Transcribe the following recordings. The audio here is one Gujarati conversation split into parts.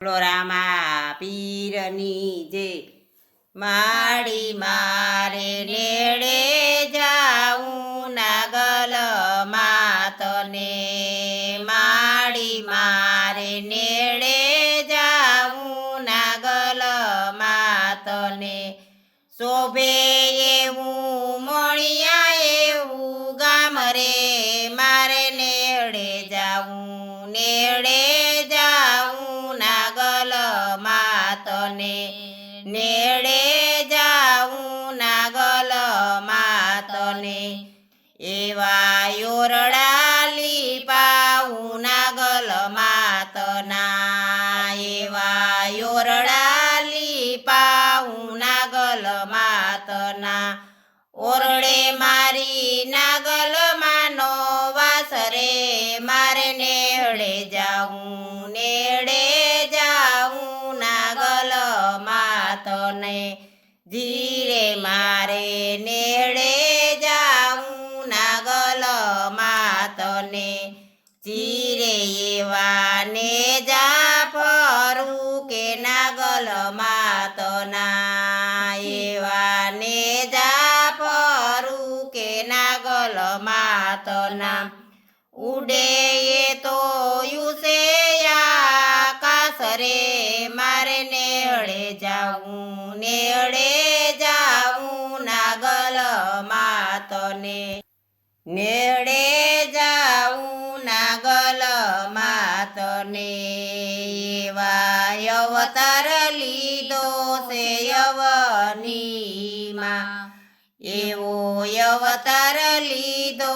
બોલો રામા પીરની જે માડી મારે નેડે જાઉં નાગલ માતને માડી મારે નેડે જાઉં નાગલ માતને શોભે એવું મણિયા એવું ગામ રે મારે નેડે જાઉં નેડે નેડે જાઉં નાગલ માતને એવા યોરડાલી પાઉં નાગલ માતના એવા યોરડાલી પાઉં નાગલ માતના ઓરડે મારી નાગલ માનો વાસ રે મારે નેડે જાઉં નેડે જાઉં નાગલ માતને ધીરે મારે નેડે જાઉં નાગલ માતને ધીરે એવા ને જા ફરું કે નાગલ માતના એવા ને જા ફરું કે નાગલ માતના ઉડે એ તો યુસે આકાશ રે મારે નેડે જાઉં નાગલ માતને નેડે જાઉં નાગલ માતને એવા અવતાર લીધો છે યવનીમાં એવો અવતાર લીધો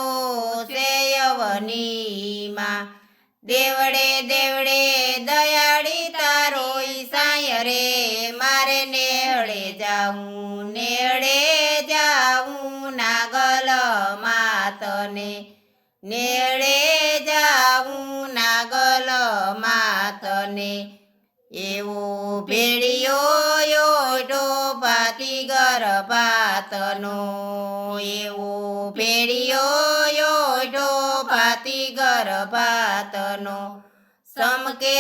છે યવનીમાં દેવડે દેવડે દયાળી તારો ઈસાય રે મારે નેડે જાઉં નાગલ માતને નેડે જાઉં નાગલ માતને એવો ભેડિયો યોટો પાતી ગરભાતનો એવો ભેડિયો યોટો પાતી ગરભાતનો સમકે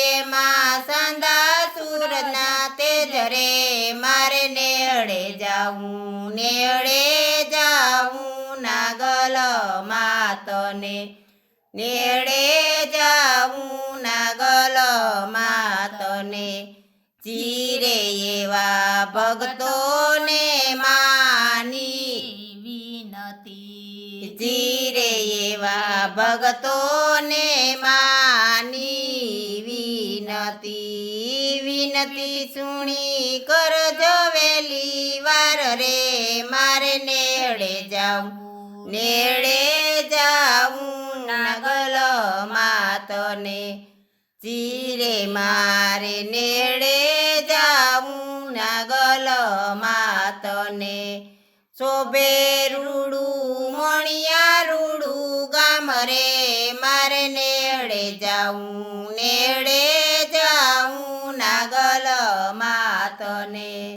એમાં સાંદા સૂરના તેજ રે મારે નેડે જાઉં નાગલ માતને નેડે જાઉં નાગલ માતને ચીરે એવા ભક્તોને માની વિનતી ચીરે એવા ભક્તોને માની વિનતી સુણી કરજો વેલી વાર રે મારે નેડે જાઉં નાગલ માતને ચીરે મારે નેડે જાઉં નાગલ માતને શોભે રૂડું મણિયા રૂડું ગામ રે મારે નેડે જાઉં